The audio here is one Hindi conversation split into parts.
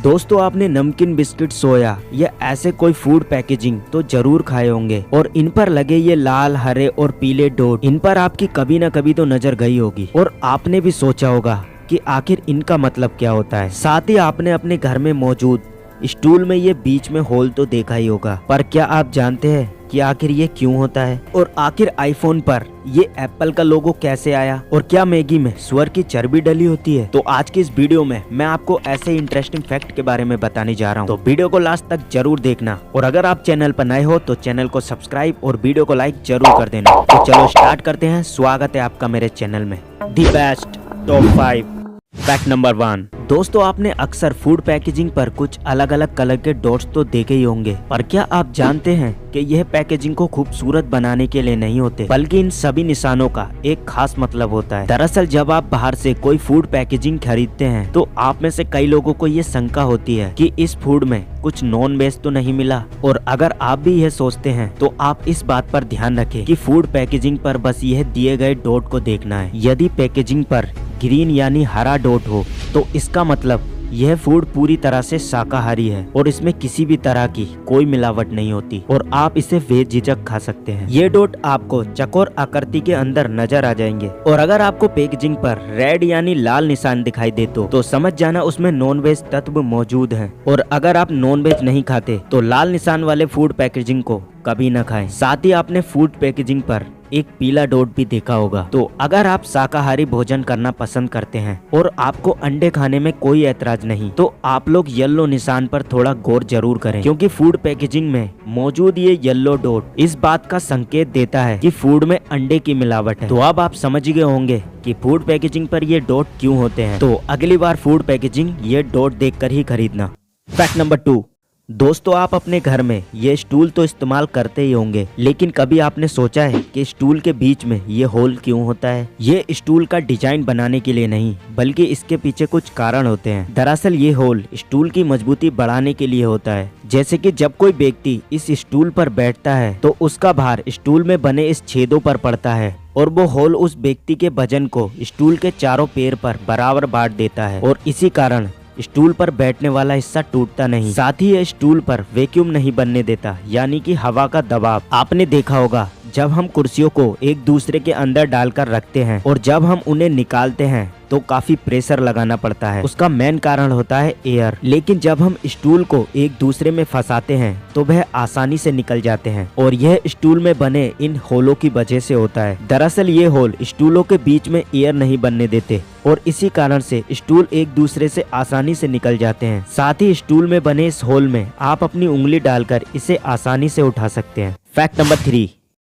दोस्तों आपने नमकीन, बिस्किट, सोया या ऐसे कोई फूड पैकेजिंग तो जरूर खाए होंगे और इन पर लगे ये लाल, हरे और पीले डॉट, इन पर आपकी कभी न कभी तो नजर गई होगी और आपने भी सोचा होगा कि आखिर इनका मतलब क्या होता है। साथ ही आपने अपने घर में मौजूद स्टूल में ये बीच में होल तो देखा ही होगा, पर क्या आप जानते हैं कि आखिर ये क्यों होता है और आखिर आईफोन पर ये एप्पल का लोगो कैसे आया और क्या मैगी में सुअर की चर्बी डली होती है। तो आज की इस वीडियो में मैं आपको ऐसे इंटरेस्टिंग फैक्ट के बारे में बताने जा रहा हूँ, तो वीडियो को लास्ट तक जरूर देखना और अगर आप चैनल पर नए हो तो चैनल को सब्सक्राइब और वीडियो को लाइक जरूर कर देना। तो चलो स्टार्ट करते हैं। स्वागत है आपका मेरे चैनल में। The best top 5 fact number 1। दोस्तों आपने अक्सर फूड पैकेजिंग पर कुछ अलग अलग कलर के डॉट्स तो देखे ही होंगे, पर क्या आप जानते हैं कि यह पैकेजिंग को खूबसूरत बनाने के लिए नहीं होते, बल्कि इन सभी निशानों का एक खास मतलब होता है। दरअसल जब आप बाहर से कोई फूड पैकेजिंग खरीदते हैं तो आप में से कई लोगों को ये शंका होती है कि इस फूड में कुछ नॉन वेज तो नहीं मिला, और अगर आप भी यह सोचते हैं तो आप इस बात पर ध्यान रखें कि फूड पैकेजिंग पर बस यह दिए गए डॉट को देखना है। यदि पैकेजिंग पर ग्रीन यानी हरा डॉट हो तो इसका मतलब यह फूड पूरी तरह से शाकाहारी है और इसमें किसी भी तरह की कोई मिलावट नहीं होती और आप इसे बेझिझक खा सकते हैं। ये डॉट आपको चौकोर आकृति के अंदर नजर आ जाएंगे और अगर आपको पैकेजिंग पर रेड यानी लाल निशान दिखाई दे तो समझ जाना उसमें नॉन वेज तत्व मौजूद है, और अगर आप नॉन वेज नहीं खाते तो लाल निशान वाले फूड पैकेजिंग को कभी न खाएं। साथ ही आपने फूड पैकेजिंग पर एक पीला डॉट भी देखा होगा। तो अगर आप शाकाहारी भोजन करना पसंद करते हैं और आपको अंडे खाने में कोई ऐतराज नहीं, तो आप लोग येलो निशान पर थोड़ा गौर जरूर करें, क्योंकि फूड पैकेजिंग में मौजूद ये येलो डॉट इस बात का संकेत देता है कि फूड में अंडे की मिलावट है। तो अब आप समझ गए होंगे कि फूड पैकेजिंग पर ये डॉट क्यों होते हैं। तो अगली बार फूड पैकेजिंग ये डॉट देखकर ही खरीदना। Fact number 2। दोस्तों आप अपने घर में ये स्टूल तो इस्तेमाल करते ही होंगे, लेकिन कभी आपने सोचा है कि स्टूल के बीच में ये होल क्यों होता है। ये स्टूल का डिजाइन बनाने के लिए नहीं, बल्कि इसके पीछे कुछ कारण होते हैं। दरअसल ये होल स्टूल की मजबूती बढ़ाने के लिए होता है। जैसे कि जब कोई व्यक्ति इस स्टूल पर बैठता है तो उसका भार स्टूल में बने इस छेदों पर पड़ता है और वो होल उस व्यक्ति के वजन को स्टूल के चारों पैर पर बराबर बांट देता है और इसी कारण स्टूल पर बैठने वाला हिस्सा टूटता नहीं। साथ ही यह स्टूल पर वैक्यूम नहीं बनने देता, यानी कि हवा का दबाव। आपने देखा होगा जब हम कुर्सियों को एक दूसरे के अंदर डालकर रखते हैं और जब हम उन्हें निकालते हैं तो काफी प्रेशर लगाना पड़ता है। उसका मेन कारण होता है एयर, लेकिन जब हम स्टूल को एक दूसरे में फंसाते हैं तो वह आसानी से निकल जाते हैं और यह स्टूल में बने इन होलों की वजह से होता है। दरअसल ये होल स्टूलों के बीच में एयर नहीं बनने देते और इसी कारण से स्टूल एक दूसरे से आसानी से निकल जाते हैं। साथ ही स्टूल में बने इस होल में आप अपनी उंगली डालकर इसे आसानी से उठा सकते हैं। Fact number 3।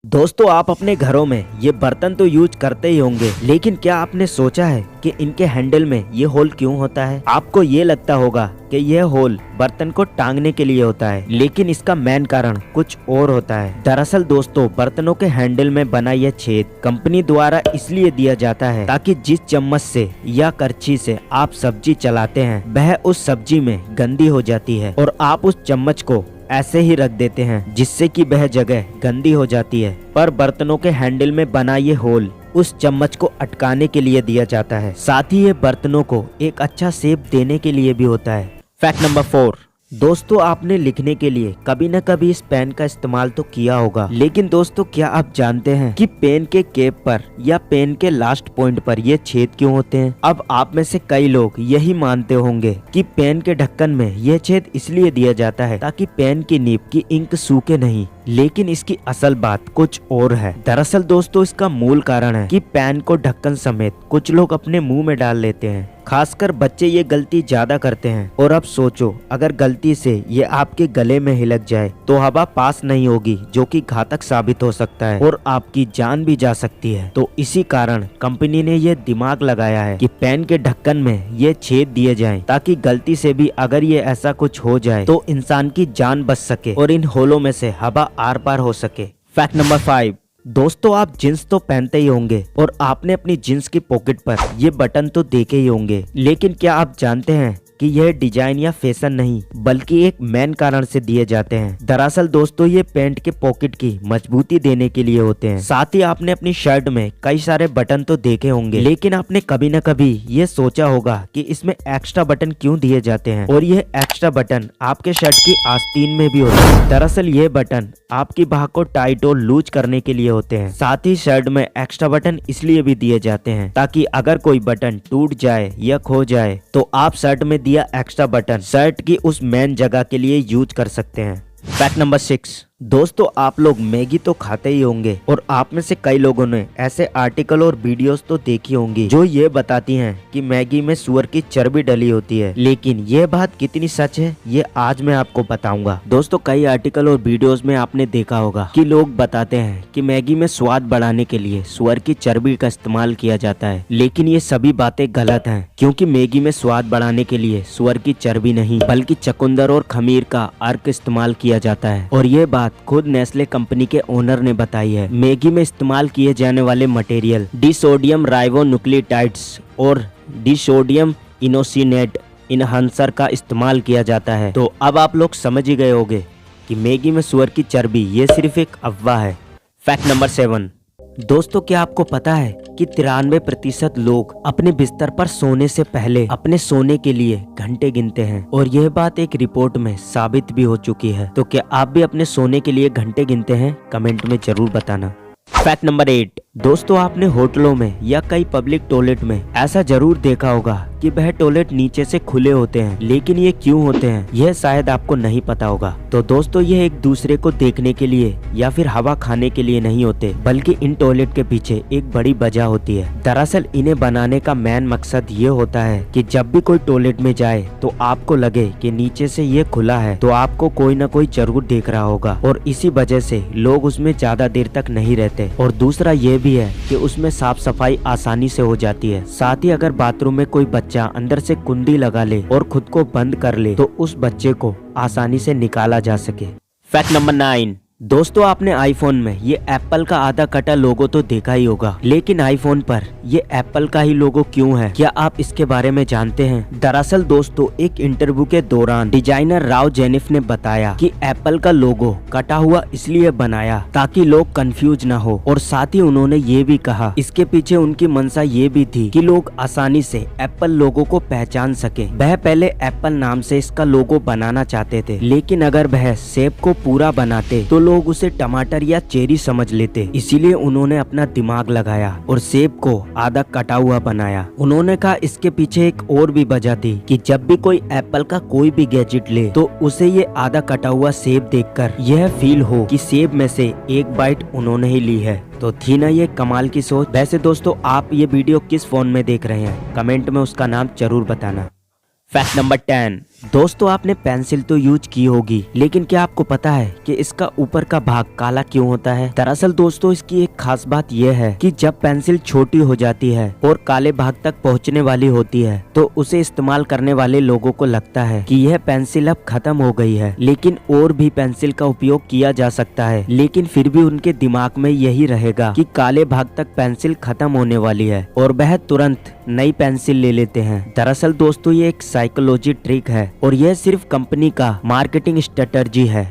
दोस्तों आप अपने घरों में ये बर्तन तो यूज करते ही होंगे, लेकिन क्या आपने सोचा है कि इनके हैंडल में ये होल क्यों होता है। आपको ये लगता होगा कि यह होल बर्तन को टांगने के लिए होता है, लेकिन इसका मेन कारण कुछ और होता है। दरअसल दोस्तों बर्तनों के हैंडल में बना यह छेद कंपनी द्वारा इसलिए दिया जाता है ताकि जिस चम्मच से या करछी से आप सब्जी चलाते हैं वह उस सब्जी में गंदी हो जाती है और आप उस चम्मच को ऐसे ही रख देते हैं जिससे कि वह जगह गंदी हो जाती है, पर बर्तनों के हैंडल में बना ये होल उस चम्मच को अटकाने के लिए दिया जाता है। साथ ही ये बर्तनों को एक अच्छा शेप देने के लिए भी होता है। Fact number 4। दोस्तों आपने लिखने के लिए कभी न कभी इस पेन का इस्तेमाल तो किया होगा, लेकिन दोस्तों क्या आप जानते हैं कि पेन के कैप पर या पेन के लास्ट पॉइंट पर ये छेद क्यों होते हैं। अब आप में से कई लोग यही मानते होंगे कि पेन के ढक्कन में यह छेद इसलिए दिया जाता है ताकि पेन की नीब की इंक सूखे नहीं, लेकिन इसकी असल बात कुछ और है। दरअसल दोस्तों इसका मूल कारण है कि पेन को ढक्कन समेत कुछ लोग अपने मुंह में डाल लेते हैं। खासकर बच्चे ये गलती ज्यादा करते हैं और अब सोचो अगर गलती से ये आपके गले में हिलक जाए तो हवा पास नहीं होगी, जो कि घातक साबित हो सकता है और आपकी जान भी जा सकती है। तो इसी कारण कंपनी ने ये दिमाग लगाया है कि पेन के ढक्कन में ये छेद दिए जाएं ताकि गलती से भी अगर ये ऐसा कुछ हो जाए तो इंसान की जान बच सके और इन होलों में से हवा आर पार हो सके। Fact number 5। दोस्तों आप जींस तो पहनते ही होंगे और आपने अपनी जींस की पॉकेट पर ये बटन तो देखे ही होंगे, लेकिन क्या आप जानते हैं कि यह डिजाइन या फैशन नहीं बल्कि एक मेन कारण से दिए जाते हैं। दरअसल दोस्तों ये पैंट के पॉकेट की मजबूती देने के लिए होते हैं। साथ ही आपने अपनी शर्ट में कई सारे बटन तो देखे होंगे, लेकिन आपने कभी न कभी ये सोचा होगा कि इसमें एक्स्ट्रा बटन क्यों दिए जाते हैं, और ये एक्स्ट्रा बटन आपके शर्ट की आस्तीन में भी होते हैं। दरअसल ये बटन आपकी बाह को टाइट और लूज करने के लिए होते हैं। साथ ही शर्ट में एक्स्ट्रा बटन इसलिए भी दिए जाते हैं ताकि अगर कोई बटन टूट जाए या खो जाए तो आप शर्ट में दिया एक्स्ट्रा बटन शर्ट की उस मेन जगह के लिए यूज कर सकते हैं। फैक्ट नंबर 6, दोस्तों आप लोग मैगी तो खाते ही होंगे और आप में से कई लोगों ने ऐसे आर्टिकल और वीडियोस तो देखी होंगी जो ये बताती हैं कि मैगी में सुअर की चर्बी डली होती है। लेकिन ये बात कितनी सच है ये आज मैं आपको बताऊंगा। दोस्तों कई आर्टिकल और वीडियोस में आपने देखा होगा कि लोग बताते हैं कि मैगी में स्वाद बढ़ाने के लिए सुअर की चर्बी का इस्तेमाल किया जाता है, लेकिन ये सभी बातें गलत हैं, क्योंकि मैगी में स्वाद बढ़ाने के लिए सुअर की चर्बी नहीं बल्कि चुकंदर और खमीर का अर्क इस्तेमाल किया जाता है। और ये बात खुद नेस्ले कंपनी के ओनर ने बताई है। मैगी में इस्तेमाल किए जाने वाले मटेरियल डिसोडियम राइबोन्यूक्लियोटाइड्स और डिसोडियम इनोसिनेट इनहांसर का इस्तेमाल किया जाता है। तो अब आप लोग समझ ही गए होंगे कि मैगी में सुअर की चर्बी ये सिर्फ एक अफवाह है। फैक्ट नंबर 7, दोस्तों क्या आपको पता है कि 93% लोग अपने बिस्तर पर सोने से पहले अपने सोने के लिए घंटे गिनते हैं, और यह बात एक रिपोर्ट में साबित भी हो चुकी है। तो क्या आप भी अपने सोने के लिए घंटे गिनते हैं? कमेंट में जरूर बताना। फैक्ट नंबर 8, दोस्तों आपने होटलों में या कई पब्लिक टॉयलेट में ऐसा जरूर देखा होगा कि वह टॉयलेट नीचे से खुले होते हैं, लेकिन ये क्यों होते हैं यह शायद आपको नहीं पता होगा। तो दोस्तों ये एक दूसरे को देखने के लिए या फिर हवा खाने के लिए नहीं होते, बल्कि इन टॉयलेट के पीछे एक बड़ी वजह होती है। दरअसल इन्हें बनाने का मेन मकसद ये होता है कि जब भी कोई टॉयलेट में जाए तो आपको लगे कि नीचे से ये खुला है तो आपको कोई ना कोई जरूर देख रहा होगा, और इसी वजह से लोग उसमें ज्यादा देर तक नहीं रहते। और दूसरा ये भी है कि उसमें साफ सफाई आसानी से हो जाती है। साथ ही अगर बाथरूम में कोई बच्चा अंदर से कुंडी लगा ले और खुद को बंद कर ले तो उस बच्चे को आसानी से निकाला जा सके। फैक्ट नंबर 9, दोस्तों आपने आईफोन में ये एप्पल का आधा कटा लोगो तो देखा ही होगा, लेकिन आईफोन पर ये एप्पल का ही लोगो क्यों है, क्या आप इसके बारे में जानते हैं? दरअसल दोस्तों एक इंटरव्यू के दौरान डिजाइनर राव जेनिफ ने बताया कि एप्पल का लोगो कटा हुआ इसलिए बनाया ताकि लोग कंफ्यूज ना हो, और साथ ही उन्होंने ये भी कहा इसके पीछे उनकी मंशा ये भी थी कि लोग आसानी से एप्पल लोगो को पहचान सके। वह पहले एप्पल नाम से इसका लोगो बनाना चाहते थे, लेकिन अगर वह शेप को पूरा बनाते तो लोग उसे टमाटर या चेरी समझ लेते, इसीलिए उन्होंने अपना दिमाग लगाया और सेब को आधा कटा हुआ बनाया। उन्होंने कहा इसके पीछे एक और भी वजह थी कि जब भी कोई एप्पल का कोई भी गैजेट ले तो उसे ये आधा कटा हुआ सेब देखकर यह फील हो कि सेब में से एक बाइट उन्होंने ही ली है। तो थी ना ये कमाल की सोच। वैसे दोस्तों आप ये वीडियो किस फोन में देख रहे हैं, कमेंट में उसका नाम जरूर बताना। फैक्ट नंबर 10, दोस्तों आपने पेंसिल तो यूज की होगी, लेकिन क्या आपको पता है कि इसका ऊपर का भाग काला क्यों होता है? दरअसल दोस्तों इसकी एक खास बात यह है कि जब पेंसिल छोटी हो जाती है और काले भाग तक पहुंचने वाली होती है तो उसे इस्तेमाल करने वाले लोगों को लगता है कि यह पेंसिल अब खत्म हो गई है, लेकिन और भी पेंसिल का उपयोग किया जा सकता है। लेकिन फिर भी उनके दिमाग में यही रहेगा कि काले भाग तक पेंसिल खत्म होने वाली है और वह तुरंत नई पेंसिल ले लेते हैं। दरअसल दोस्तों ये एक साइकोलॉजी ट्रिक है और यह सिर्फ कंपनी का मार्केटिंग स्ट्रेटजी है।